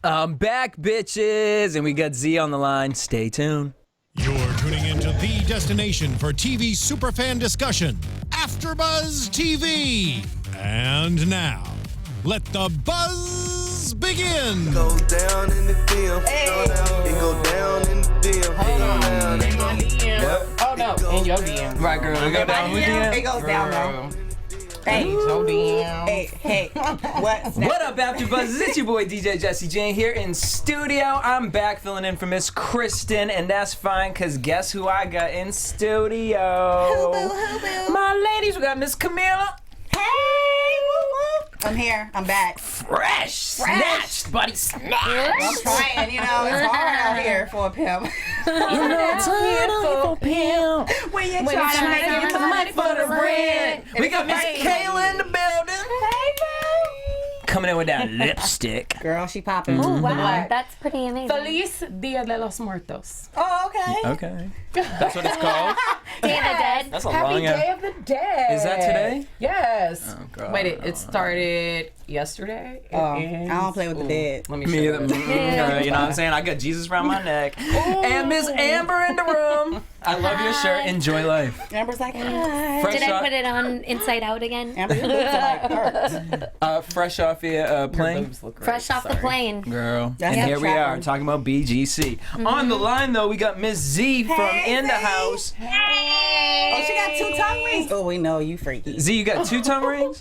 I'm back, bitches, and we got Zee on the line. Stay tuned. You're tuning into the destination for TV superfan discussion, AFTERBUZZ TV. And now, let the buzz begin. Go down in the DM. Hey. It go down in the DM. Oh no, in your DM. Right, girl. We go down with DM. It goes down though. Hey, So damn. hey, what's What up, AfterBuzz? It's your boy DJ Jesse Janedy here in studio. I'm back filling in for Miss Kristen, and that's fine, cause guess who I got in studio? Who? My ladies, we got Miss Camilla. Hey, woo. I'm here. I'm back. Fresh, snatched, buddy, snatched. I'm trying. You know, it's hard out here for a pimp. You know it's hard for pimp. When you're trying to make Get the money for the rent. We got Miss Kayla in the building. Hey, Coming in with that lipstick. girl, she popping. Oh, wow. Black. That's pretty amazing. Feliz Dia de los Muertos. Oh, okay. Okay. That's what it's called? Day of the Dead. That's a Happy long Day ass. of the Dead. Is that today? Yes. Oh, God. Wait, it started yesterday. It I ends- don't play with the dead. Let me show Me you. either. You know what I'm saying? I got Jesus around my neck. And Miss Amber in the room. I love your shirt. Enjoy life. Amber's like, hi. Fresh Did I off, put it on inside out again? Amber, your boobs are like hurt. fresh off your Your plane. boobs look great. Fresh off the Sorry. plane. Girl. That's And a here we trap are one. talking about BGC. On the line, though, we got Miss Z from Hey, In the Z. House. Oh, she got 2 tongue rings. Oh, we know you freaky. Z, you got 2 tongue rings?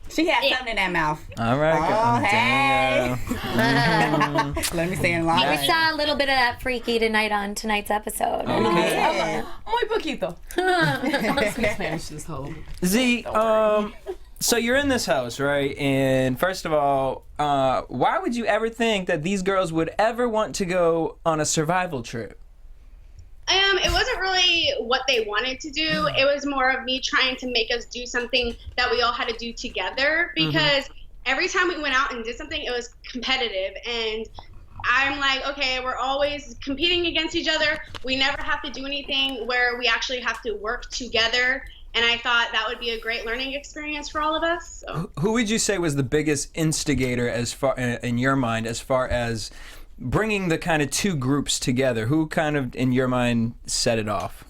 She had something in that mouth. All right. Oh, hey. Damn. Let me stay in line. We saw a little bit of that freaky tonight on tonight's episode. Okay. Yeah. Muy poquito. I speak Spanish this whole. Z, so you're in this house, right? And first of all, why would you ever think that these girls would ever want to go on a survival trip? It wasn't really what they wanted to do. It was more of me trying to make us do something that we all had to do together, because every time we went out and did something, it was competitive. And I'm like, okay, we're always competing against each other. We never have to do anything where we actually have to work together. And I thought that would be a great learning experience for all of us. So. Who would you say was the biggest instigator as far in your mind as far as bringing the kind of 2 groups together? Who kind of in your mind set it off?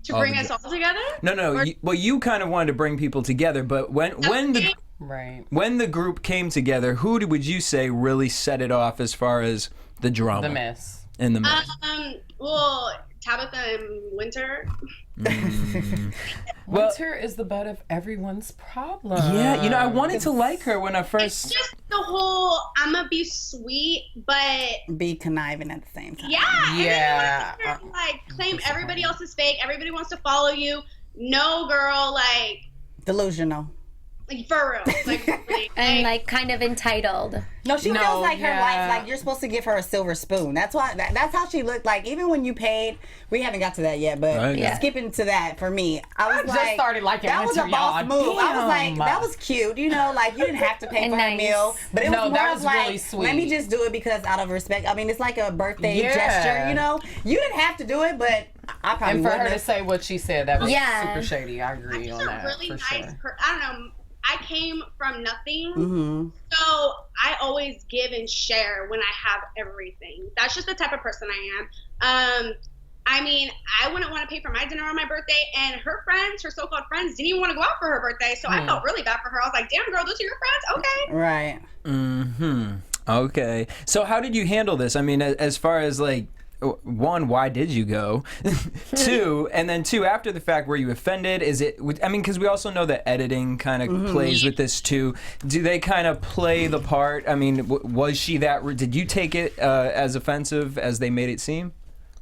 To bring us all together? No. You kind of wanted to bring people together, but when the Right. when the group came together, who would you say really set it off as far as the drama? The mess. And the mess. Well, Tabitha and Winter. Well, Winter is the butt of everyone's problem. yeah, you know, I wanted to like her when I It's first. just the whole, I'm gonna be sweet, but Be conniving at the same time. yeah. Yeah. Everybody wants to, like, claim everybody else is fake. Everybody wants to follow you. No, girl, like Delusional. for real. Like, really. And like kind of entitled. No, she No, feels like her yeah. life, like you're supposed to give her a silver spoon. That's why. That's how she looked like. Even when you paid, we haven't got to that yet, but Right. Yeah. skipping to that for me, I was just like, started liking that was Winter, a boss y'all. move. I was like, Damn. that was cute. You know, like you didn't have to pay And for a nice. meal, but it was No, more that of was like, really sweet. let me just do it because out of respect. I mean, it's like a birthday Yeah. gesture. You know, you didn't have to do it, but I probably And for her wouldn't to have. say what she said, that was Yeah. super shady. I agree She's on a that. really for nice sure. I don't know. I came from nothing, Mm-hmm. so I always give and share when I have everything. That's just the type of person I am. I mean, I wouldn't want to pay for my dinner on my birthday, and her friends, her so-called friends, didn't even want to go out for her birthday, so I felt really bad for her. I was like, damn, girl, those are your friends? Okay. Right. Okay. So how did you handle this? I mean, as far as like, 1, why did you go? 2, and then 2, after the fact, were you offended? Is it? I mean, because we also know that editing kind of plays with this too. Do they kind of play the part? I mean, was she that? Did you take it as offensive as they made it seem?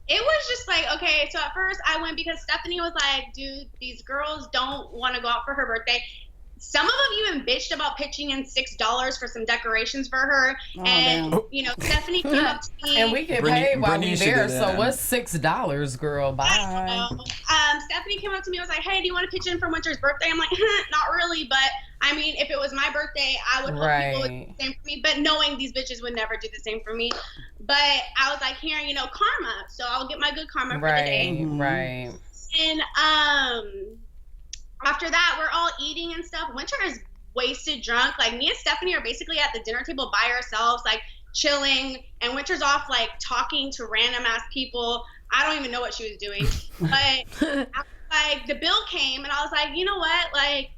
It was just like, okay, so at first I went because Stephanie was like, dude, these girls don't want to go out for her birthday. Some of them even bitched about pitching in $6 for some decorations for her. And, damn. you know, Stephanie came up to me. And we get Brittany- paid while Brittany we should there, do so that. what's $6, girl? Bye. Stephanie came up to me and was like, hey, do you want to pitch in for Winter's birthday? I'm like, not really, but I mean, if it was my birthday, I would hope people would do the same for me. But knowing these bitches would never do the same for me. But I was like, here, you know, karma. So I'll get my good karma for the day. Right. And after that, we're all eating and stuff. Winter is wasted drunk. Like, me and Stephanie are basically at the dinner table by ourselves, like chilling, and Winter's off like talking to random ass people. I don't even know what she was doing. But like the bill came and I was like, you know what? Like,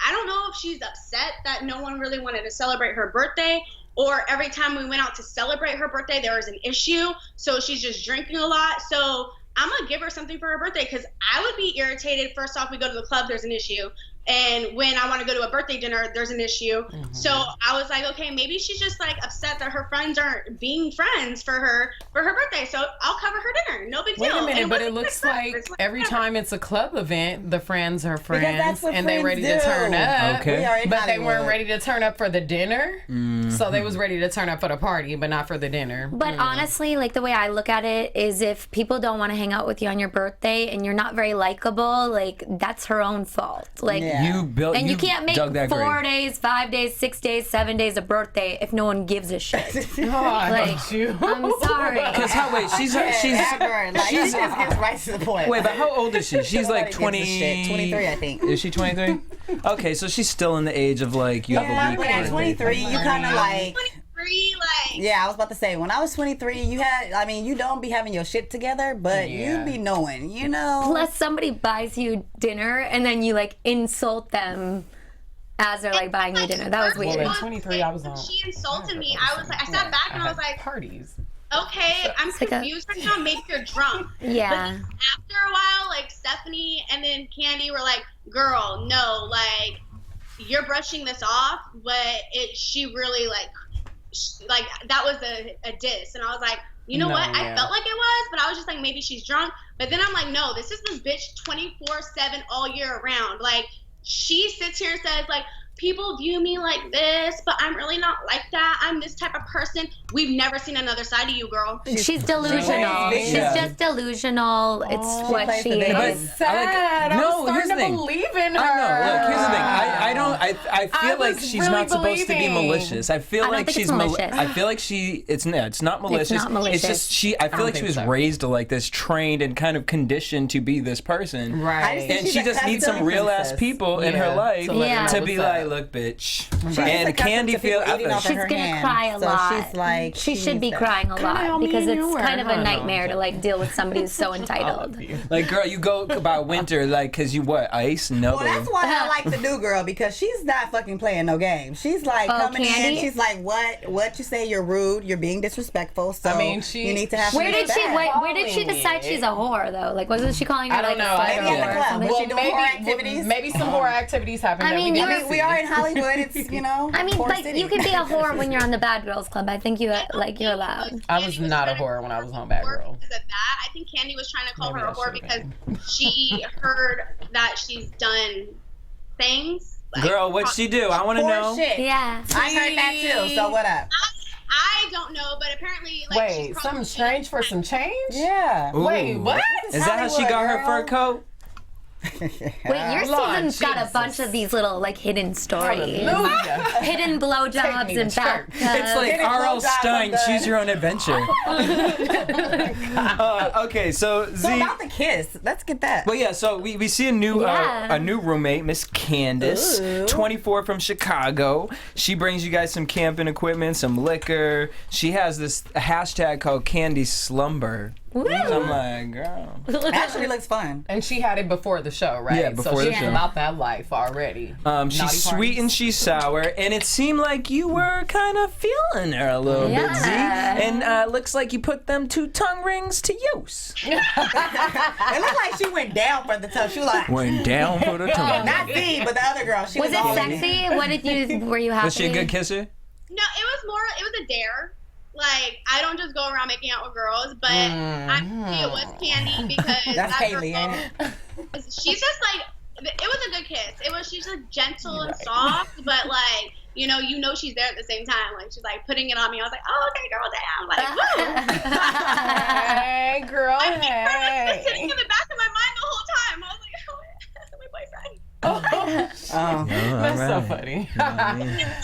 I don't know if she's upset that no one really wanted to celebrate her birthday, or every time we went out to celebrate her birthday, there was an issue. So she's just drinking a lot. So I'm going to give her something for her birthday, because I would be irritated. First off, we go to the club, there's an issue. And when I want to go to a birthday dinner, there's an issue. So I was like, okay, maybe she's just like upset that her friends aren't being friends for her birthday. So I'll cover her dinner. No big deal. Wait a minute, and but it looks like every time it's a club event, the friends are friends and they're ready to turn up. Okay. But they weren't ready to turn up for the dinner. So they was ready to turn up for the party, but not for the dinner. But honestly, like the way I look at it is, if people don't want to hang out with you on your birthday and you're not very likable, like that's her own fault. Like you built, and you can't make dug that 4 grave. days, 5 days, 6 days, 7 days a birthday if no one gives a shit. Oh, I Like, hate you. I'm sorry. Because wait, she's Ever. Like, she just gets right to the point. wait, but how old is she? She's like Nobody gives a shit. 23, I think. Is she 23? Okay, so she's still in the age of like you have a week. But at 23, you kind of like. 23, like. Yeah, I was about to say, when I was 23, you don't be having your shit together, but you be knowing, you know. Plus, somebody buys you dinner and then you like insult them as they're like buying you dinner. That was Well, weird. at 23, I was on. She insulted me. I was like, I sat back and I was like, parties. okay, I'm like confused right now. Maybe you're drunk. Yeah. But after a while, like Stephanie and then Candy were like, girl, no, like you're brushing this off, but she really like that was a diss. And I was like, you know what? I felt like it was, but I was just like, maybe she's drunk. But then I'm like, no, this is this bitch 24/7 all year round. Like, she sits here and says like, people view me like this, but I'm really not like that. I'm this type of person. We've never seen another side of you, girl. She's delusional. She's just delusional. It's what she is. Sad. No, I'm here's the starting to thing. believe in her. I know. Look, here's the thing. I feel like was she's really not supposed to be believing. malicious. I feel don't like think she's it's malicious. I feel like it's not malicious. not malicious. It's just I feel like she was raised like this, trained and kind of conditioned to be this person. Right. And she just needs some real ass people in her life to let her know to what's be up. like, look, bitch. Right. And Candy feel She's gonna cry a lot. She's like, she should be crying a lot because it's kind of a nightmare to like deal with somebody who's so entitled. like, girl, you go by Winter like, cause you what, ice? No. Well, that's why I like the new girl, because she's not fucking playing no games. She's like coming Candy? in. She's like, what you say? You're rude. You're being disrespectful. So you need to have. Where did she decide she's a whore though? Like, wasn't she calling her I don't like know. a Maybe at the club. Was she doing whore activities? Maybe some whore activities happen. I mean, we are in Hollywood. It's I mean, like you can be a whore when you're on the Bad Girls Club. I think you're allowed. I was not a whore when I was on Bad Girl. Because of that, I think Candy was trying to call her a whore because she heard that she's done things. Like, Girl, what'd she do? I want to know. Shit. Yeah. I heard that too. So what up? I don't know, but apparently, like, Wait, she's something strange for some change? Yeah. Ooh. Wait, what? Is that how she got her fur coat? Wait, your season's got a bunch of these little like hidden stories, Hallelujah. hidden blowjobs Take me and to back. church. It's like Get it R.L. closed out, Stein, I'm done. choose your own adventure. Okay, so So Z. about the kiss, let's get that. Well, yeah. So we see a new roommate, Miss Candice, 24 from Chicago. She brings you guys some camping equipment, some liquor. She has this hashtag called Candy Slumber. So I'm like, girl. Actually looks fun. And she had it before the show, right? Yeah, before so the she's show. about that life already. She's sweet and she's sour, and it seemed like you were kind of feeling her a little bit, Z. And looks like you put them 2 tongue rings to use. It looked like she went down for the tongue. She was like, Went down for the tongue. not Z, but the other girl. She was Was it all sexy? What did you? Were you happy? Was she a good kisser? No, it was a dare. Like, I don't just go around making out with girls, but honestly, it was Candy because That's that Kaylee, girl, ain't it? she's just like, it was a good kiss. She's just gentle and soft, but like, you know she's there at the same time. Like, she's like putting it on me. I was like, oh, okay, girl, damn. Like, woo. Hey, girl, I think hey. was sitting in the back of my mind the whole time. I was like, oh, that's my boyfriend. That's so funny.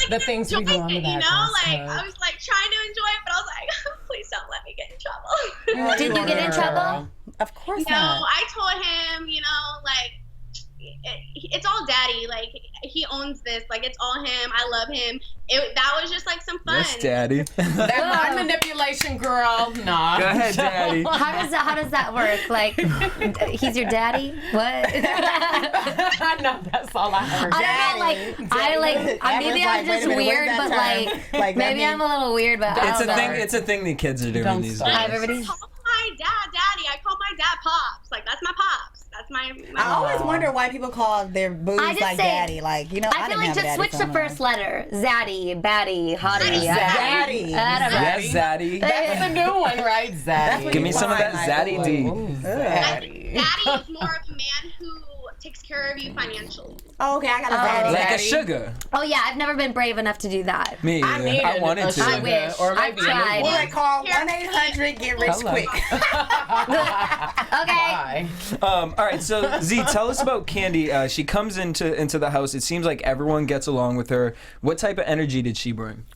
The things we do on the You back. know, like, I was like trying to enjoy it, but I was like, please don't let me get in trouble. Did you get in trouble? Of course No, not. I told him, like, it's all daddy. Like, he owns this. Like, it's all him. I love him. That was just like some fun. Yes, daddy. That mind manipulation, girl. Nah. Go ahead, daddy. How does that work? Like, he's your daddy? What? I know, that's all I heard. I don't know, maybe I'm just weird, but like maybe I'm a little weird, but It's a thing the kids are doing these days. Everybody. I call my dad daddy. I call my dad pops. Like, that's my pops. That's my I always wonder why people call their boobs like daddy. Like, you know, I feel like just switch the first letter. Zaddy, baddie, hottie. Zaddy. Yes, Zaddy. That's the new one, right? Zaddy. Give me some of that Zaddy D. Zaddy. Daddy is more of a man who takes care of you financially. Oh, okay, I got a zaddy. Like a sugar. Oh yeah, I've never been brave enough to do that. Me either. I wanted to. I wish. Or I've maybe tried. Well, like, call 1-800 get rich quick. Okay. All right, so Z, tell us about Candy. She comes into the house. It seems like everyone gets along with her. What type of energy did she bring?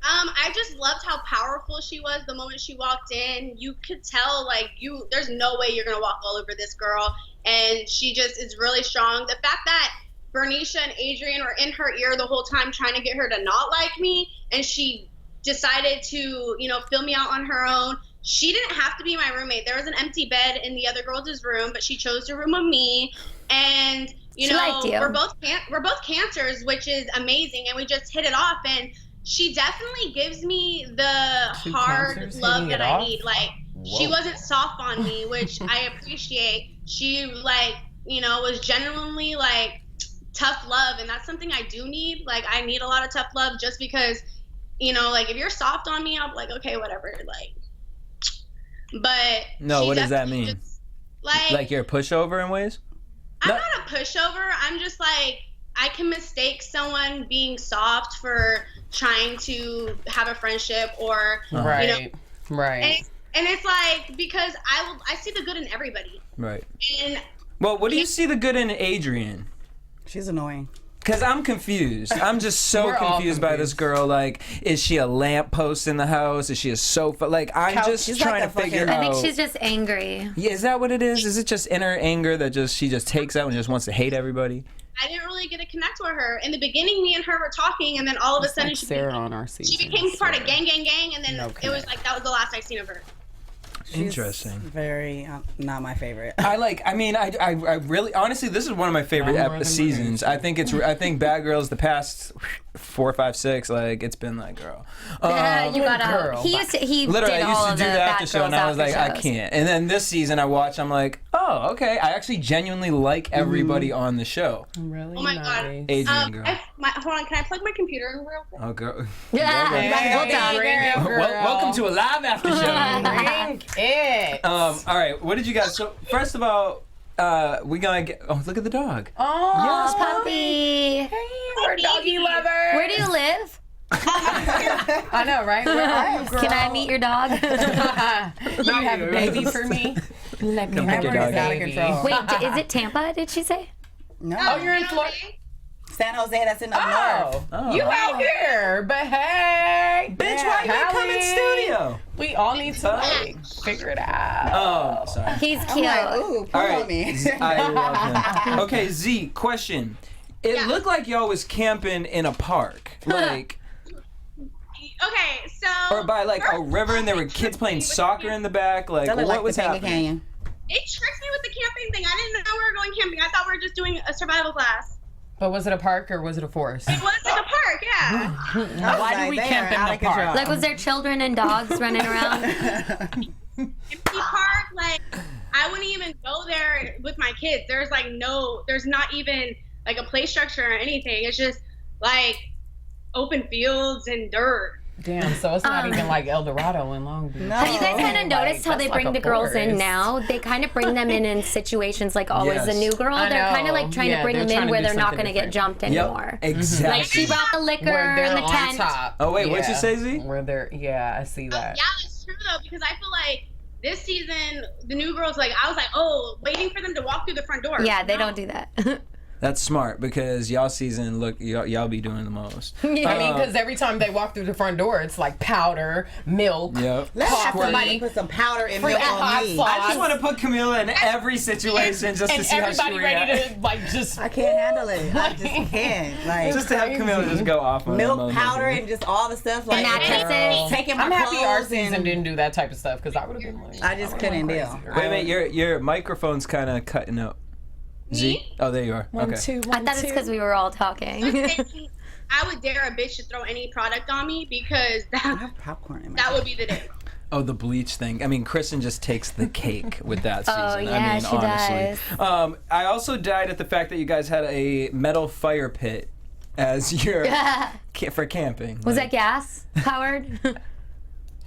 I just loved how powerful she was the moment she walked in. You could tell, like, there's no way you're going to walk all over this girl. And she just is really strong. The fact that Bernicia and Adrian were in her ear the whole time trying to get her to not like me, and she decided to, fill me out on her own. She didn't have to be my roommate. There was an empty bed in the other girls' room, but she chose to room with me. And, we're both cancers, which is amazing. And we just hit it off. And she definitely gives me the hard love that I need. Like, she wasn't soft on me, which I appreciate. She, was genuinely, tough love. And that's something I do need. Like, I need a lot of tough love just because, if you're soft on me, I'll be like, okay, whatever. But no, what does that mean? Like you're a pushover in ways? I'm not a pushover. I'm just I can mistake someone being soft for trying to have a friendship or right. And it's because I see the good in everybody. Right. And well, what do you see the good in Adrian? She's annoying. Because I'm confused. I'm just so confused by this girl. Like, is she a lamppost in the house? Is she a sofa? Like, I'm just trying to figure out. I think she's just angry. Yeah, is that what it is? Is it just inner anger that she just takes out and just wants to hate everybody? I didn't really get to connect with her. In the beginning, me and her were talking, and then all of a sudden she became part of gang, and then it was that was the last I seen of her. Interesting. Very not my favorite. I really honestly, this is one of my favorite seasons. I think Bad Girls the past 4, 5, 6, it's been girl. Yeah, you gotta. He used to do the after show, and I was like, I can't. And then this season I watch, I'm like, oh, okay. I actually genuinely like everybody on the show. Really? Oh my god, Adrian girl. Hold on, can I plug my computer in real quick? Oh, girl. Yeah. Welcome to a live after show. It. All right, what did you guys? So first of all, we gonna get. Oh, look at the dog. Oh, yes, puppy. Hey, we're doggy lovers. Where do you live? I know, right? Where are you, girl? Can I meet your dog? You have a baby for me? Let me have your your dog. Out of control. Wait, is it Tampa? Did she say? No. Oh, you're in Florida. San Jose, that's in the north. Oh. You out here, but hey, Bitch, why you didn't come in studio? We all need to figure it out. Oh, sorry. He's cute. Ooh, pull on me. I love him. Okay, Z, question. It looked like y'all was camping in a park, Okay, so or by a river, and there were kids playing soccer in the back. What was happening? Canyon. It tricked me with the camping thing. I didn't know we were going camping. I thought we were just doing a survival class. But was it a park or was it a forest? It was a park, yeah. Why do we camp in the park? Was there children and dogs running around? Empty park, I wouldn't even go there with my kids. There's there's not even a play structure or anything. It's just open fields and dirt. Damn, so it's not even El Dorado in Long Beach. No. Have you guys kind of noticed how they bring the girls in now? They kind of bring them in situations like Always the New Girl. They're kind of trying to bring them in where they're not going to get jumped anymore. Exactly. She brought the liquor in the tent. Top. Oh, wait, what'd you say, Z? Where they're, I see that. Yeah, it's true though, because I feel this season, the New Girls, I was waiting for them to walk through the front door. Yeah, they don't do that. That's smart because y'all season y'all be doing the most. I mean, because every time they walk through the front door, it's like powder, milk. Yep. Let's have somebody put some powder and milk on me. I just want to put Camilla in every situation just to see how she reacts. Ready to like just. I can't handle it. I just can't. Like just to have Camilla just go off on milk powder and just all the stuff like taking my I'm happy our clothes season didn't do that type of stuff because I would have been like. I just couldn't deal. Wait a minute, your microphone's kind of cutting out. Zee? Oh, there you are. One, two, I thought it's because we were all talking. I would dare a bitch to throw any product on me because that would be the day. Oh, the bleach thing. I mean, Kristen just takes the cake with that season. Oh, yeah, I mean, she honestly. does. I also died at the fact that you guys had a metal fire pit as your for camping. Was that gas powered?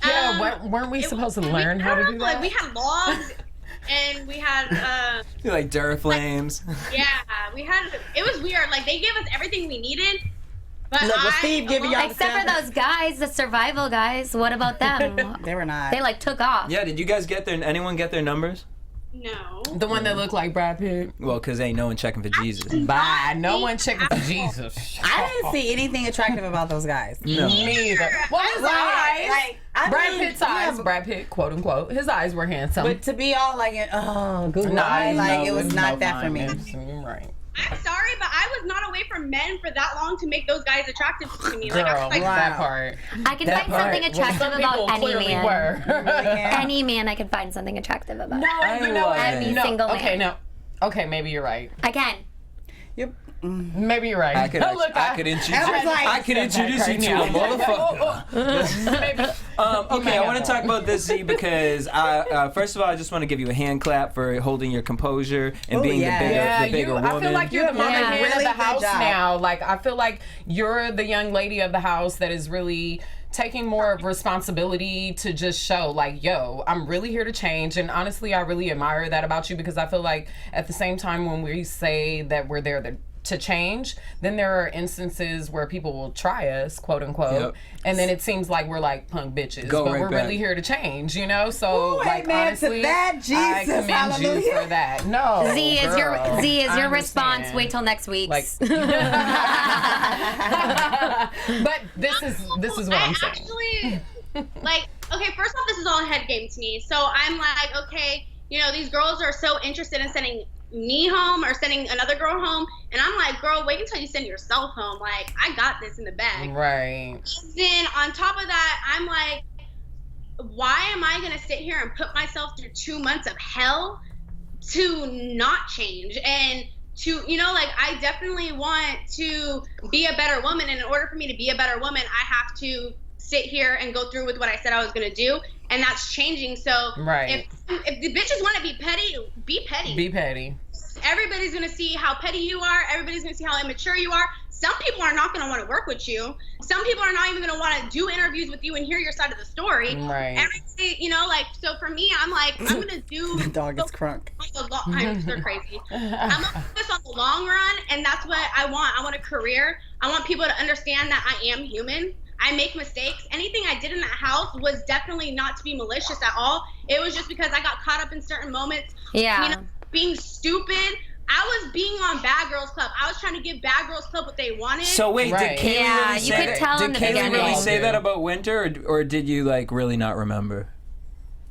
Yeah, weren't we supposed to learn how to do that? Like, we had logs. And we had like Duraflames. Yeah, we had. It was weird. Like they gave us everything we needed, but Steve giving y'all except for those guys, the survival guys. What about them? They were not. They like took off. Yeah. Did you guys get anyone get their numbers? No. The one that looked like Brad Pitt. Well, because ain't no one checking for Jesus. Bye. No one checking for Jesus. I didn't see anything attractive about those guys. No. Me either. Well, his eyes. Like, Brad Pitt's eyes. Brad Pitt, quote unquote. His eyes were handsome. But to be all like, Google eyes, like it was not that for me. Right. I'm sorry, but I was not away from men for that long to make those guys attractive to me. Girl, like, I was like, that part. I can find something attractive about any man. Were. Any man I can find something attractive about. No, you know any single man. Okay, no. Okay, maybe you're right. I can. Maybe you're right. I could introduce you to a motherfucker. Okay, I want to talk about this, Zee, because first of all, I just want to give you a hand clap for holding your composure and being the bigger woman. I feel like you're the mama hand really of the house job. now. Like I feel like you're the young lady of the house that is really taking more of responsibility to just show like, yo, I'm really here to change. And honestly, I really admire that about you because I feel like at the same time when we say that we're there to change, then there are instances where people will try us, quote unquote, and then it seems like we're like punk bitches, but we're really here to change, you know. So like honestly, I commend you for that. No, Zee is your response. Wait till next week. Like, but this is what I'm saying. Actually, like, okay, first off, this is all a head game to me. So I'm like, okay, you know, these girls are so interested in sending me home or sending another girl home, and I'm like, girl, wait until you send yourself home. Like, I got this in the bag. Right. Then on top of that, I'm like, why am I gonna sit here and put myself through 2 months of hell to not change and to, you know, like, I definitely want to be a better woman, and in order for me to be a better woman, I have to sit here and go through with what I said I was gonna do, and that's changing. So if the bitches want to be petty, be petty. Be petty. Everybody's gonna see how petty you are. Everybody's gonna see how immature you are. Some people are not gonna want to work with you. Some people are not even gonna want to do interviews with you and hear your side of the story. Right. Everybody, you know, like, so for me, I'm like, I'm gonna do. The dog is crunk. They're crazy. I'm gonna focus on the long run, and that's what I want. I want a career. I want people to understand that I am human. I make mistakes. Anything I did in that house was definitely not to be malicious at all. It was just because I got caught up in certain moments. Yeah. You know, being stupid. I was being on Bad Girls Club. I was trying to give Bad Girls Club what they wanted. So wait, did Kayla really say that about Winter, or did you like really not remember?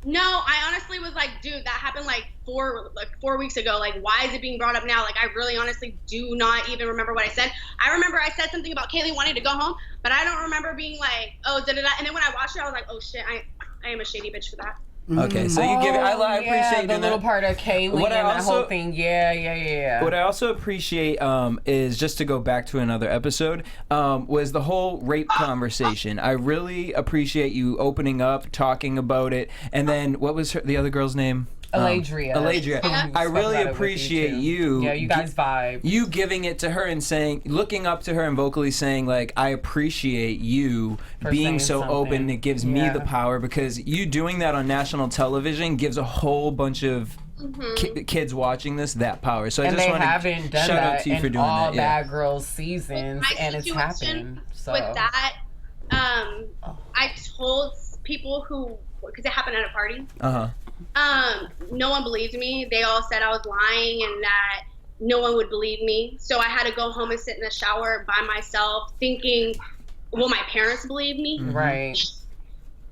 No, I honestly was like, dude, that happened like 4 weeks ago. Like, why is it being brought up now? Like, I really honestly do not even remember what I said. I remember I said something about Kaylee wanting to go home, but I don't remember being like, oh, da-da-da. And then when I watched it, I was like, oh shit, I am a shady bitch for that. Okay, so you give it. I appreciate the little part of Kaylee and that whole thing. Yeah. What I also appreciate is, just to go back to another episode, was the whole rape conversation. I really appreciate you opening up, talking about it, and then what was the other girl's name? Aladria. I really appreciate you. Yeah, you guys vibe. You giving it to her and saying, looking up to her and vocally saying, like, I appreciate you for being so open. It gives me the power, because you doing that on national television gives a whole bunch of kids watching this that power. So I just want to shout out to you for doing that. All Bad Girls seasons, and it's happened. So with that, I told people because it happened at a party. No one believed me. They all said I was lying and that no one would believe me. So I had to go home and sit in the shower by myself thinking, will my parents believe me? Right.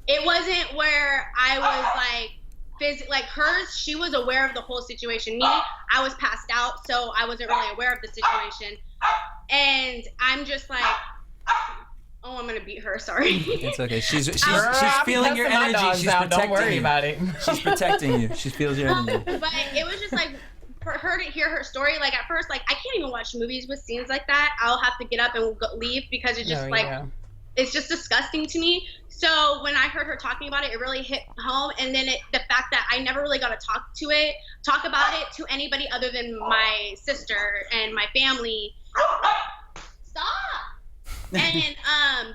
It wasn't where I was like hers, she was aware of the whole situation. Me, I was passed out, so I wasn't really aware of the situation. And I'm just like, oh, I'm gonna beat her. Sorry. It's okay. She's feeling your energy. She's protecting Don't worry you. about it. She's protecting you. She feels your energy. But it was just like, for her to hear her story, like at first, like I can't even watch movies with scenes like that. I'll have to get up and leave because it's just it's just disgusting to me. So when I heard her talking about it, it really hit home. And then the fact that I never really got to talk about it to anybody other than my sister and my family. Stop. And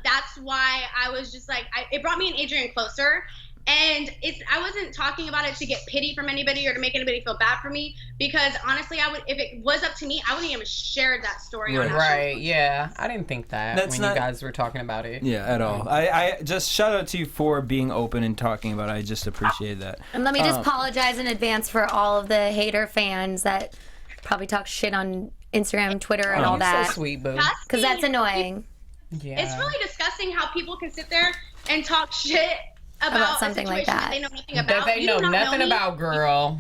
that's why I was just like, it brought me and Adrian closer. And I wasn't talking about it to get pity from anybody or to make anybody feel bad for me, because honestly, if it was up to me, I wouldn't even share that story. Right. Yeah. I didn't think that you guys were talking about it. Yeah, at all. I just shout out to you for being open and talking about it. I just appreciate that. And let me just apologize in advance for all of the hater fans that probably talk shit on Instagram, Twitter, and all that. So sweet, boo. Because that's annoying. Yeah. It's really disgusting how people can sit there and talk shit about something like that. They know nothing about. That they know nothing about, girl.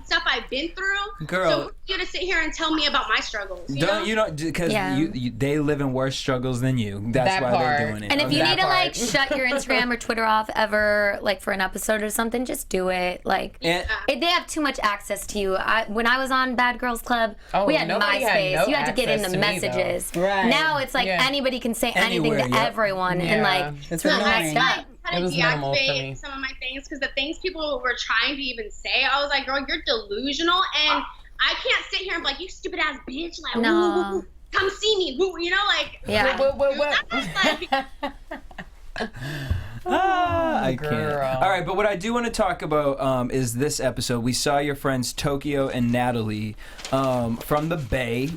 Stuff I've been through. Girl. So you to sit here and tell me about my struggles. Because they live in worse struggles than you. That's why they're doing it. And if you need to like shut your Instagram or Twitter off ever, like for an episode or something, just do it. Like they have too much access to you. When I was on Bad Girls Club, we had MySpace. You had to get in the messages. Right. Now it's like anybody can say anything to everyone, and like it's really messed up. It was minimal for me. Some of my things, because the things people were trying to even say, I was like, girl, you're delusional, and I can't sit here and be like, you stupid ass bitch, like, woo, woo, come see me, woo, you know, like, I can't. All right, but what I do want to talk about is this episode. We saw your friends Tokyo and Natalie from the Bay.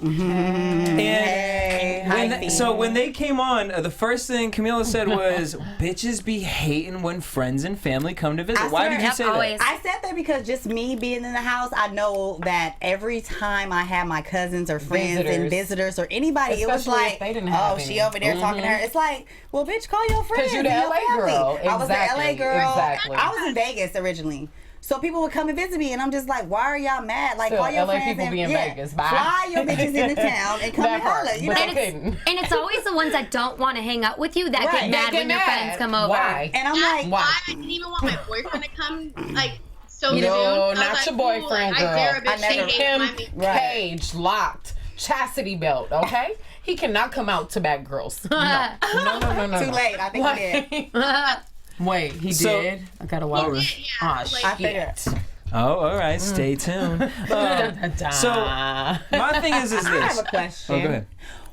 And so when they came on, the first thing Camilla said was, bitches be hating when friends and family come to visit. Why did you say that? I said that because just me being in the house, I know that every time I have my cousins or friends and visitors or anybody, it was like, oh, she over there talking to her. It's like, well, bitch, call your friends. Because you're the LA girl. I was the LA girl. Exactly. I was in Vegas originally. So people would come and visit me, and I'm just like, why are y'all mad? Like, call your LA friends people and be in Vegas. Bye. Fly your bitches into town and come and holler. You know? And it's always the ones that don't want to hang out with you that get mad when your friends come over. Why? And I'm like, why? I didn't even want my boyfriend to come, like, so soon. No, not your boyfriend, girl. I never him cage locked, chastity belt. Okay. He cannot come out to Bad Girls. No. Too late. I think he did. Wait, he did? I gotta watch. Yeah, I figured. Oh, all right. Stay tuned. So my thing is this. I have a question. Oh, go ahead.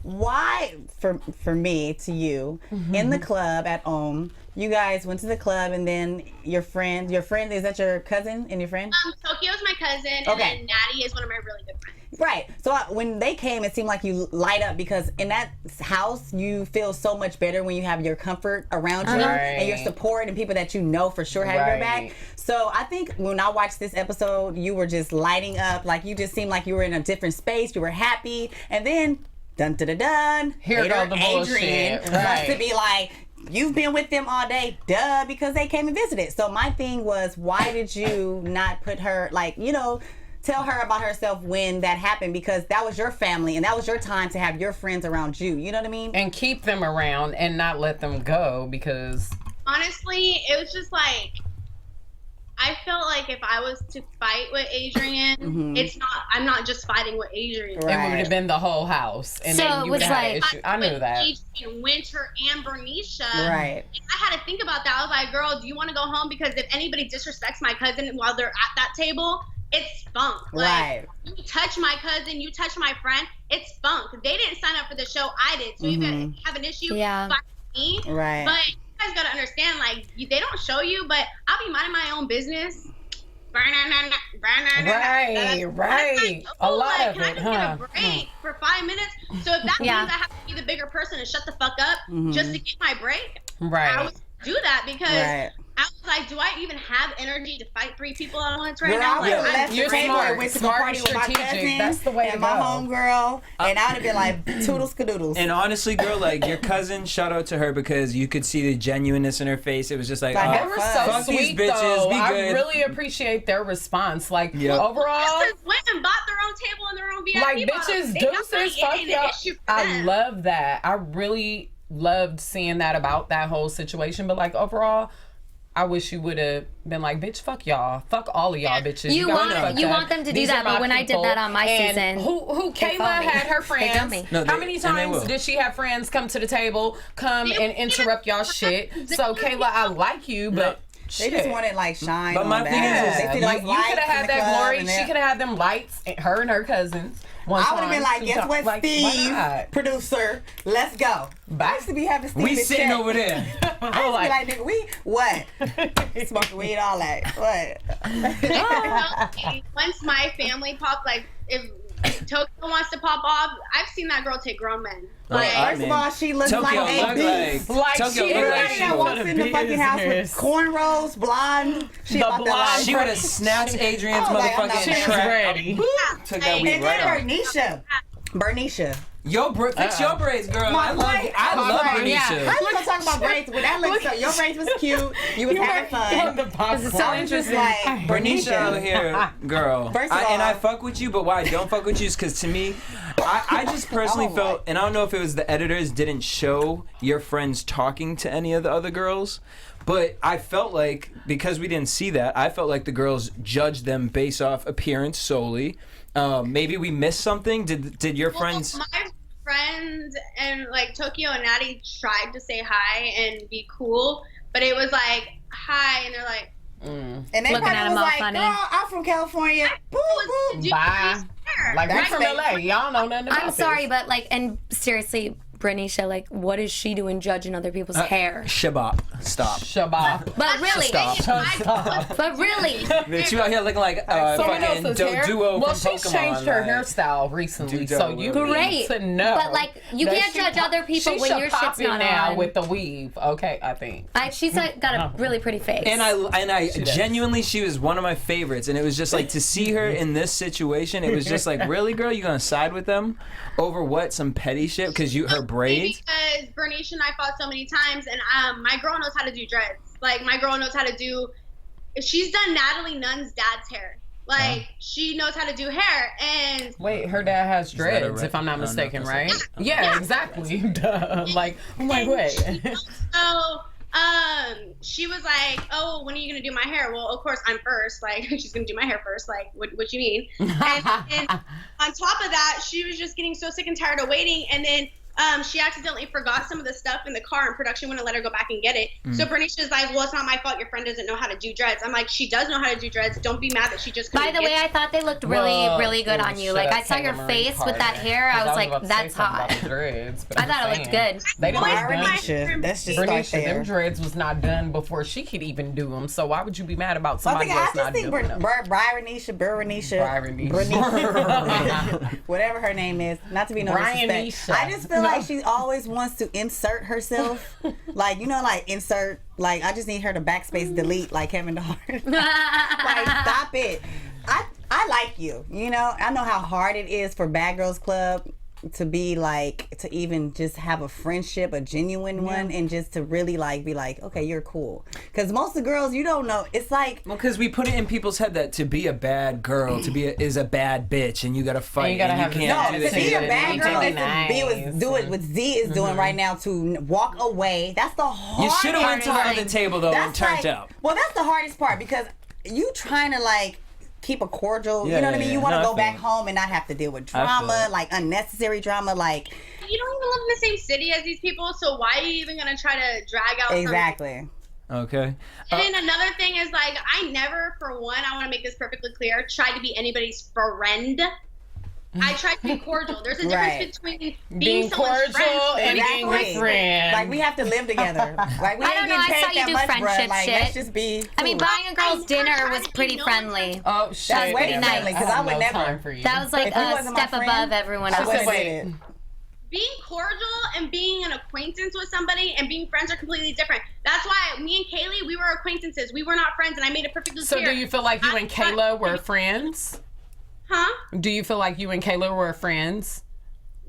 Why, for me, to you, in the club at Ohm, you guys went to the club, and then your friend, is that your cousin and your friend? Tokyo's my cousin, and then Natty is one of my really good friends. Right. So when they came, it seemed like you light up, because in that house, you feel so much better when you have your comfort around you and your support and people that you know for sure have your back. So I think when I watched this episode, you were just lighting up. Like, you just seemed like you were in a different space. You were happy. And then, dun. Here go the bullshit. Wants to be like, you've been with them all day, duh, because they came and visited. So my thing was, why did you not put her, like, you know, tell her about herself when that happened, because that was your family and that was your time to have your friends around you. You know what I mean? And keep them around and not let them go, because honestly, it was just like, I felt like if I was to fight with Adrian, I'm not just fighting with Adrian. It would have been the whole house. And so then you would have had an issue. I knew that. Adrian, Winter, and Bernicia. Right. I had to think about that. I was like, girl, do you want to go home? Because if anybody disrespects my cousin while they're at that table, it's funk. Like, you touch my cousin, you touch my friend, it's funk. They didn't sign up for the show, I did. So if you have an issue, fight me. Right. But you guys gotta understand, like, they don't show you, but I'll be minding my own business. Right. A lot of it, Can I just get a break for 5 minutes? So if that means I have to be the bigger person and shut the fuck up just to get my break, I would do that, because I was like, do I even have energy to fight 3 people at once right Girl, now? I would've left the You're table smart. and went to the Smart party and with my strategic. cousin That's the way to and my go. homegirl, and I'd have been like, toodles cadoodles. And honestly, girl, like your cousin, shout out to her because you could see the genuineness in her face. It was just like, Like, They were so fuck these sweet, bitches, though. be I good. really appreciate their response. Like, Yep. overall, Because women bought their own table and their own VIP like, bottles. bitches, They got deuces, money, fuck it ain't an y'all. issue for I them. love that. I really loved seeing that about that whole situation. But, like, overall, I wish you would have been like, bitch, fuck y'all. Fuck all of y'all bitches. You got me want fucked up. them to do These that, are my but when I did people. that on my And season, who they Kayla fought me. had her They got friends. me. No, How they- many and they times will. did she have friends come to the table, come and interrupt y'all shit? So, Kayla, I like you, but They just wanted like shine. But my on thing that. is, They see you those could lights have in had the that club glory. and She that- could have had them lights, her and her cousins. One I would have been time, like, two guess times. what, Like, why Steve, not? producer, let's go. Bye. I used to be having Steve We in sitting check. over there. I used to be like, nigga, we what? Smoking weed, all that. What? Once my family popped, like if Tokyo wants to pop off, I've seen that girl take grown men. Like, First of all, she looks Tokyo like a look beast. Like Tokyo she look like Everybody she that would walks in the fucking house with business. cornrows, blonde, she The about to blonde like. She would have snatched Adrian's Oh, like, I'm not motherfucking She's track. ready. Took that And weed And right then off. Bernicia. Yo, fix your braids, girl. My I love braids. I My love braids. Bernicia. How you gonna talk about braids? But that looks so. Your braids was cute. You was having fun. This is I was just like Bernicia out here, girl. First of And I all- fuck with you, but why I don't fuck with you is because to me, I just personally Oh, felt, my. and I don't know if it was the editors didn't show your friends talking to any of the other girls, but I felt like, because we didn't see that, I felt like the girls judged them based off appearance solely. Maybe we missed something. Did your friends? My friends and like Tokyo and Natty tried to say hi and be cool, but it was like hi, and they're like, And they Looking probably at 'em was all like, funny. girl, I'm from California. Boop, boop. "Do Bye. you care?" Like, we That's from fake. LA. Y'all know nothing about I'm sorry, but like, and seriously, Bernicia, like, what is she doing judging other people's hair? Shabbat. Stop. Shabbat. But really, Stop. but really, Bitch, you out here looking like Someone fucking else's hair. Duo Well, from she's Pokemon. changed her like. hairstyle recently, Duo, so you Great. need to know. But, like, you that can't she judge other people she when should your pop shit's it not now on. with the weave. Okay, I think. she's like, got a really pretty face. And I does. genuinely, she was one of my favorites, and it was just like to see her in this situation. It was just like, really, girl, you gonna side with them over what? Some petty shit because her braids. Because Bernicia and I fought so many times, and my girl knows how to do dreads. Like, my girl knows how to do. She's done Natalie Nunn's dad's hair. Like, she knows how to do hair, and Wait, her dad has that a dreads, re- if I'm not no, mistaken, no, right? that's Yeah, exactly. Duh. Like, I'm like, wait. so she was like, "Oh, when are you gonna do my hair?" Well, of course I'm first. Like, she's gonna do my hair first. Like, what you mean? And on top of that, she was just getting so sick and tired of waiting, and then she accidentally forgot some of the stuff in the car, and production wouldn't let her go back and get it. So Bernicia's like, "Well, it's not my fault. Your friend doesn't know how to do dreads." I'm like, "She does know how to do dreads. Don't be mad that she just." By couldn't the way, get I thought they looked really good on you. Like, I saw your face with that hair. I was like, that's hot. I thought it looked good. They didn't Why done. Bernicia. That's just start Bernicia, them there. dreads was not done before she could even do them. So why would you be mad about I somebody think I else just not think doing them? Bernicia, whatever her name is, not to be no disrespect. Brianisha. I just feel like she always wants to insert herself, like, you know, like insert. Like, I just need her to backspace delete like Kevin Hart. Like, stop it. I like you. You know, I know how hard it is for Bad Girls Club to be like, to even just have a friendship, a genuine one, and just to really like be like, okay, you're cool. Because most of the girls, you don't know. It's like, Well, because we put it in people's head that to be a bad girl, is a bad bitch, and you gotta fight, And you gotta have can't no, do to be a this. bad girl is to be nice. do it what Z is doing right now, to walk away. That's the hardest. You should have went to the other table though and That's turned like, out. Well, that's the hardest part because you trying to like keep a cordial. Yeah, you know what I yeah, mean? yeah. You want to No, I go back feel it. home and not have to deal with I feel drama, it. like unnecessary drama, like You don't even live in the same city as these people, so why are you even gonna try to drag out? exactly. Okay. And then another thing is like, I never, for one, I want to make this perfectly clear, tried to be anybody's friend. I tried to be cordial. There's a difference Right. between Being someone's cordial friend and being Exactly. a friend. Like, we have to live together. Like, we I ain't don't know, getting I saw paid you that do much, friendship bruh. Like, shit. let's just be. I mean, cool. buying a girl's dinner was pretty friendly. Oh shit! That's way pretty nice. friendly, 'cause I would never- Time for you. That was like If you a wasn't my step friend, above everyone I else. wouldn't Wait. did it. being cordial and being an acquaintance with somebody and being friends are completely different. That's why me and Kaylee, we were acquaintances. We were not friends, and I made it perfectly clear. So do you feel like you and Kayla were friends? Huh? Do you feel like you and Kayla were friends?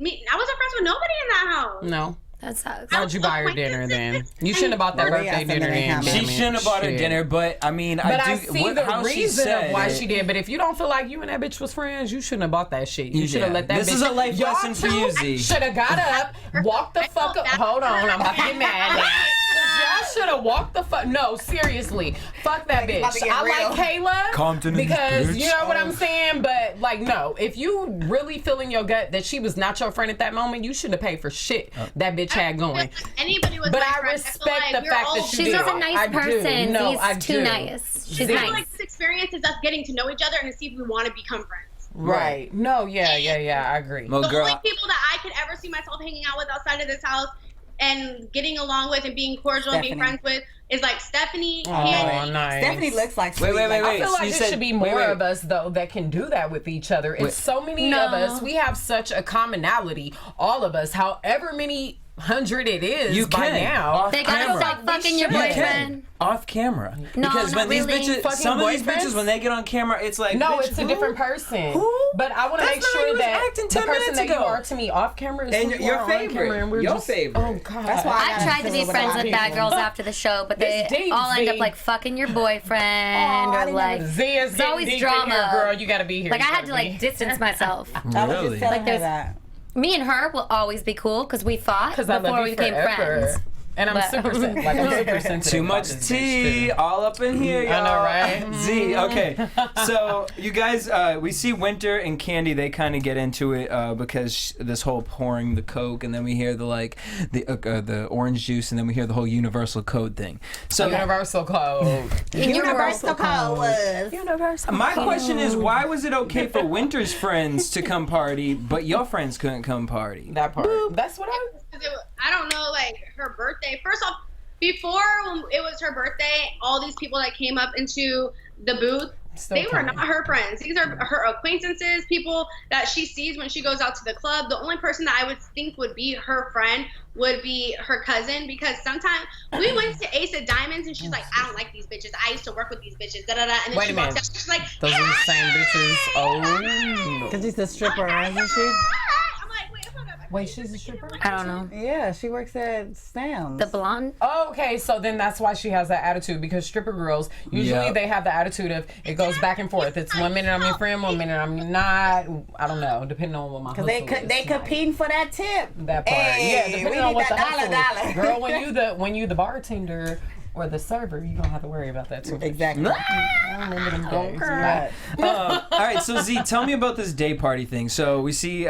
I wasn't friends with nobody in that house. No. That sucks. Why'd you buy her dinner then? You shouldn't have bought that birthday dinner then. She shouldn't have bought her dinner, but I mean, but I do. see the reason of why she did. But But if you don't feel like you and that bitch was friends, you shouldn't have bought that shit. You should have let that This bitch. is a life lesson for you, Z. Should have got up, walked the fuck up. Hold on, I'm about to get mad now. Y'all should have walked the fuck. No, seriously, fuck that bitch. I like Kayla Compton because you know what I'm saying. But like, no, if you really feel in your gut that she was not your friend at that moment, you shouldn't have paid for shit that bitch had going. Anybody was But my I friend. respect like the fact that you She's did. just a nice I do. person. No, He's I too do. nice. She's I nice. feel like this experience is us getting to know each other and to see if we want to become friends. Right. No, yeah, I agree. Well, The girl, only people that I could ever see myself hanging out with outside of this house and getting along with and being cordial and being friends with is like Stephanie. Oh, Candice. nice. Stephanie looks like sweet. Wait. I feel like You there said- should be more wait. of us though that can do that with each other. It's so many of us. We have such a commonality. All of us, however many hundred it is You by can. now. Off They gotta camera. stop fucking your You boyfriend. can. Off camera. No, because not when these really. bitches, Fucking some of these boyfriends? bitches, when they get on camera, it's like, No, bitch, it's a who? different person. Who? But I want to That's make not how sure you was that acting the 10 person minutes that you ago. are to me off camera is And who you your are on favorite. camera, and we're Your just, favorite. Oh God. That's why I tried to be friends with bad girls after the show, but they It's deep, all end Z. up like fucking your boyfriend or like Z is it's getting always deep in drama. here, girl. You gotta be here. Like I had to Stephanie. like distance myself. I was Really? just telling her there's- that. Me and her will always be cool because we fought Because I before love we you became forever. friends. And I'm But- super sensitive. Too much tea, all up in here, y'all. I know, right? Z, okay. So you guys, we see Winter and Candy. They kind of get into it because this whole pouring the Coke, and then we hear the orange juice, and then we hear the whole universal code thing. So Universal code. Universal code was. my question is, why was it okay for Winter's friends to come party, but your friends couldn't come party? That part. That's what I. I don't know, like her birthday. First off, before when it was her birthday, all these people that came up into the booth, they were not her friends. These are her acquaintances, people that she sees when she goes out to the club. The only person that I would think would be her friend would be her cousin, because sometimes we went to Ace of Diamonds and she's like, I don't like these bitches. I used to work with these bitches. Da da da. And then Wait she a walks minute. out. She's like, Those are the same bitches. Oh. Because she's a stripper, isn't she? I'm like, wait, hold up. Wait, she's a stripper? I don't know. Yeah, she works at Sam's. The blonde? Okay, so then that's why she has that attitude, because stripper girls, usually Yep. they have the attitude of it goes back and forth. It's 1 minute I'm your friend, 1 minute I'm not. I don't know, depending on what my hustle They is. they competing for that tip. That part. Hey, Yeah, we depending need on what the that hustle is. dollar. Girl, when you the bartender or the server, you don't have to worry about that too. Exactly. I remember them days. Right. All right, so Z, tell me about this day party thing. So we see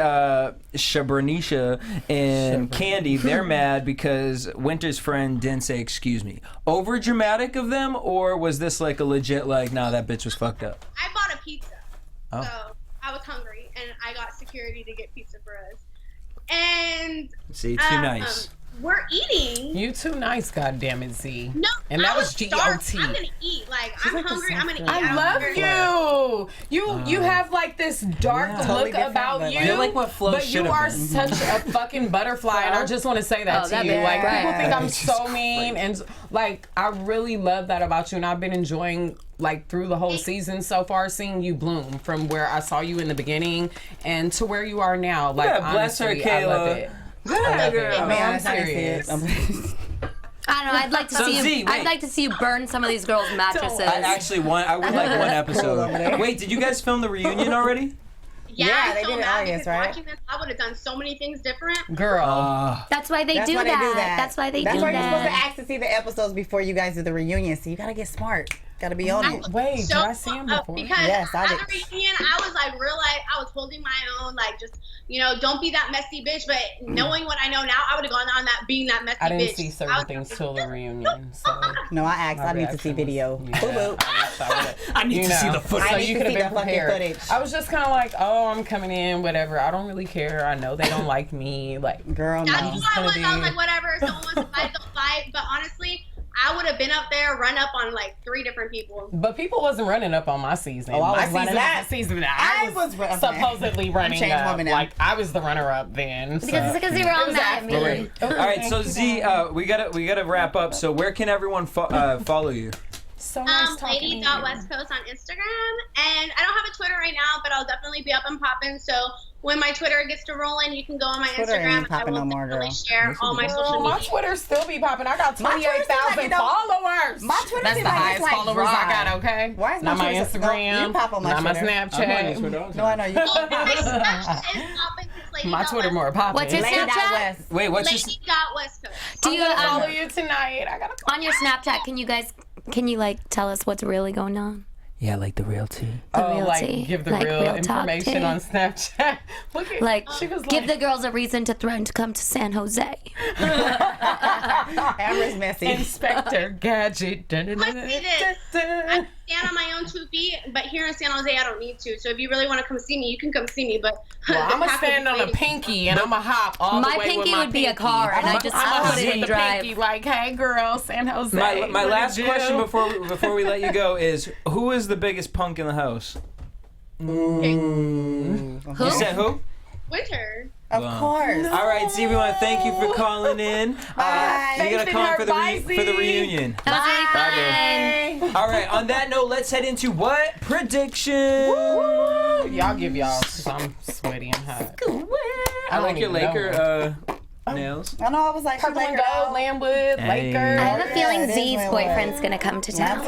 Shabranisha and Candy. They're mad because Winter's friend didn't say excuse me. Over dramatic of them, or was this like a legit like, nah, that bitch was fucked up? I bought a pizza. Oh. So I was hungry and I got security to get pizza for us. And See, too nice. We're eating. You too nice, goddammit, Z. No, And that I was starved. GOT. I'm gonna eat. Like I'm hungry. I'm gonna eat. I don't love care. you. You have like this dark Yeah. look Totally different, about but you. like- You're like what Flo but you should have are been. such a fucking butterfly, and I just want to say that Oh, to that you. bitch, Like right. people think I'm Jesus so mean, and like I really love that about you, and I've been enjoying like through the whole season so far, seeing you bloom from where I saw you in the beginning and to where you are now. Like Yeah, bless her, honestly, I love Kayla. it. Yeah, I love girl. it. No, Man, I'm serious. I don't know. I'd like to So, see you. Z, wait. I'd like to see you burn some of these girls' mattresses. I would like one episode. Wait, did you guys film the reunion already? Yeah, they so did it mad August, because right? watching this, I would have done so many things different. Girl. That's why they That's do why that. they do that. That's why they That's do why you're supposed to that. ask to see the episodes before you guys do the reunion. So you gotta get smart. Gotta be on it. Wait, So, did I see him before? Because Yes, I at did. the reunion, I was like, real life, I was holding my own, like, just, don't be that messy bitch. But knowing what I know now, I would have gone on that being that messy bitch. I didn't see I certain was- things till the reunion, so. No, I asked. My I need to see reaction video. was- Boo yeah, boo. I need to see the footage. So I need you to could have see been the fucking prepared. footage. I was just kind of like, oh, I'm coming in, whatever. I don't really care. I know they don't like me. Like, Girl, That's no. why I was gonna be- like, whatever. If someone wants to fight, they'll fight. But honestly, I would have been up there, run up on like 3 different people. But people wasn't running up on my season. Oh, I was my running season up. was the season that I was supposedly running up. Like I was the runner-up then. So. Because they were all mad at me. All right, so Zee, we gotta wrap up. So where can everyone follow you? So nice Lady.westcoast on Instagram. And I don't have a Twitter right now, but I'll definitely be up and popping. So when my Twitter gets to rolling, you can go on my Instagram. I will definitely share all my social media. My Twitter still be popping. I got 28,000 followers. My Twitter That's the highest followers I got, okay? Why is not my Instagram, you pop on my not my Twitter. Snapchat. No, I know you. My Snapchat is popping. My Twitter more popping. What's your Snapchat? Wait, what's your Lady.westcoast. Do you follow you tonight? I gotta on your Snapchat? Can you like tell us what's really going on? Yeah, like the real tea. Tea. Give the like real talk information tea. on Snapchat. Look at, like, she was give the girls a reason to threaten to come to San Jose. Amber's messy. Inspector Gadget. I stand on my own 2 feet, but here in San Jose, I don't need to. So if you really want to come see me, you can come see me. But I'm gonna stand on a pinky and I'm gonna hop all the way with my pinky would be a pinky. car, and I just put it in drive. Pinky, like, hey girl, San Jose. My last question before we let you go is, who is the biggest punk in the house? Who? You said who? Winter. Of course. All right, Zee, we want to thank you for calling in. You're going to come for the reunion. That was really fun. All right, on that note, let's head into what? Prediction. Y'all give y'all, because I'm sweaty and hot. I like your Laker nails. I know, I was like, Purple and gold, Landwood, Lakers. I have a feeling Zee's boyfriend's gonna come to town.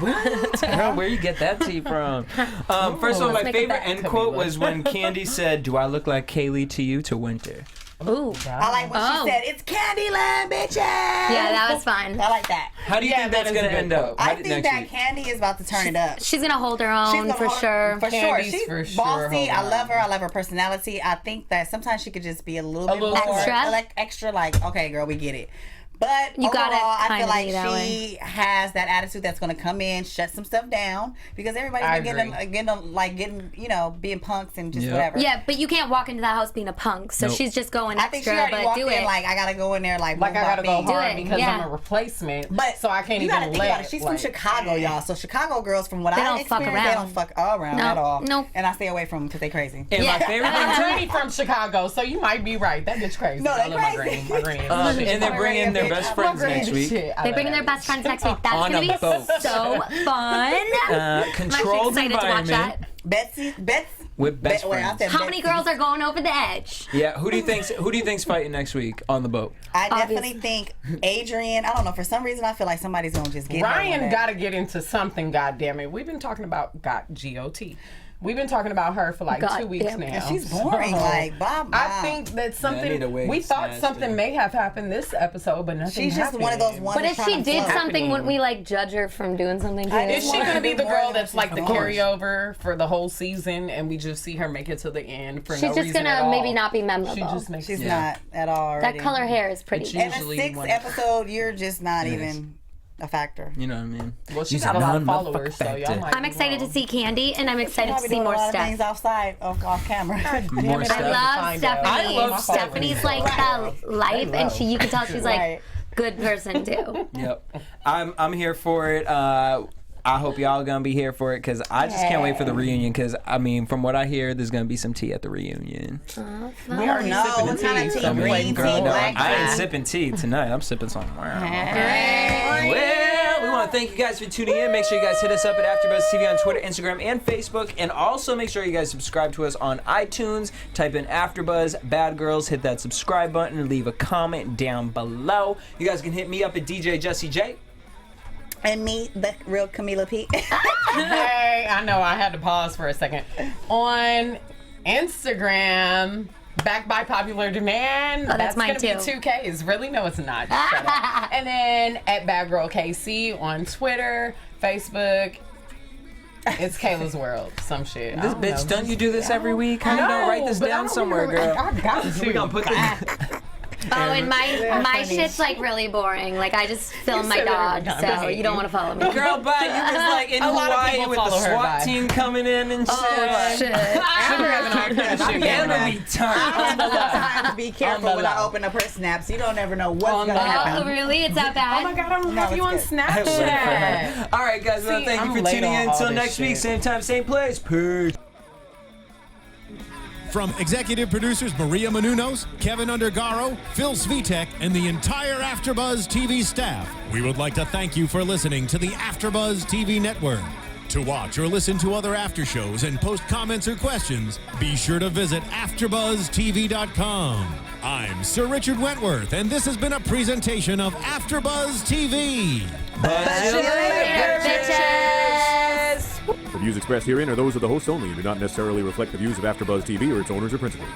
What? Girl, where you get that tea from? First of all, my favorite end quote was when Candice said, "Do I look like Kaylee to you to Winter?" Ooh. I like when she said, "It's Candyland, bitches." Yeah, that was fun. I like that. How do you think that's gonna end up? I think that Candy is about to turn it up. She's gonna hold her own for sure. For sure. Candy's She's for sure bossy. I hold love her. I love her personality. I think that sometimes she could just be a little bit more extra. Like, okay, girl, we get it. But you overall, I feel like she has that attitude that's going to come in, shut some stuff down, because everybody's been getting, being punks and just whatever. Yeah, but you can't walk into the house being a punk, so she's just going extra. I think she already walked in like, I got to go in there like I got to go hard because I'm a replacement, so I can't even let. She's from Chicago, y'all, so Chicago girls, from what I experienced, they don't fuck around at all. Nope. And I stay away from them because they crazy. And my favorite thing, from Chicago, so you might be right. That bitch crazy. No, they crazy. My green. And they're bringing their best friends next week. They bring in their best friends next week. That's gonna be so fun. Controlled environment. Betsy. With best friends. How many girls are going over the edge? Yeah, who do you think's fighting next week on the boat? I definitely think Adrian. I don't know. For some reason, I feel like somebody's gonna just get Ryan. Got to get into something. God damn it. We've been talking about GOT. We've been talking about her for like 2 weeks now. And she's boring. Like, Bob. I think that something we thought something may have happened this episode, but nothing. She's just happened. one of those ones. But if she did something, wouldn't we like judge her from doing something? Is she gonna be the girl that's like the carryover for the whole season, and we just see her make it to the end for no reason at all? She's just gonna maybe not be memorable. She's not at all. Already. That color hair is pretty. In the 6th episode, you're just not even a factor. You know what I mean? Well, she's got a lot of followers, so y'all might. I'm excited to see Candy, and I'm excited to see more Steph. Things outside off camera. More I love Stephanie. I love Stephanie's like the life, and you can tell she's like good person too. Yep, I'm here for it. I hope y'all gonna be here for it because I just can't wait for the reunion. Because I mean, from what I hear, there's gonna be some tea at the reunion. We already sipping what kind of tea? Green tea, black tea. I ain't sipping tea tonight. I'm sipping some. Well, we want to thank you guys for tuning in. Make sure you guys hit us up at AfterBuzz TV on Twitter, Instagram, and Facebook. And also make sure you guys subscribe to us on iTunes. Type in AfterBuzz Bad Girls. Hit that subscribe button and leave a comment down below. You guys can hit me up at DJ Jesse J. And me, the real Camilla P. Hey, I know I had to pause for a second. On Instagram, backed by popular demand. Oh, that's mine gonna too. Be 2Ks. Really? No, it's not. Shut up. And then at Bad Girl KC on Twitter, Facebook. It's Kayla's World. Some shit. This bitch, don't you do this every week? How you don't write this down somewhere, girl? I got to. We gonna put this. Oh, and my shit's like really boring. Like I just film my dog, so you don't want to follow me. Girl, bye. You was like in Hawaii with the SWAT team coming in and shit. Oh shit! Amber be turned. I have to be careful when I open up her snaps. You don't ever know what's gonna happen. Oh really? It's that bad? Oh my God, I don't have you on Snapchat. All right, guys. Well, thank you for tuning in. Until next week, same time, same place. Peace. From executive producers Maria Menounos, Kevin Undergaro, Phil Svitek, and the entire AfterBuzz TV staff, we would like to thank you for listening to the AfterBuzz TV network. To watch or listen to other after shows and post comments or questions, be sure to visit AfterBuzzTV.com. I'm Sir Richard Wentworth, and this has been a presentation of AfterBuzz TV. Buzz you later, bitches. The views expressed herein are those of the hosts only and do not necessarily reflect the views of AfterBuzz TV or its owners or principals.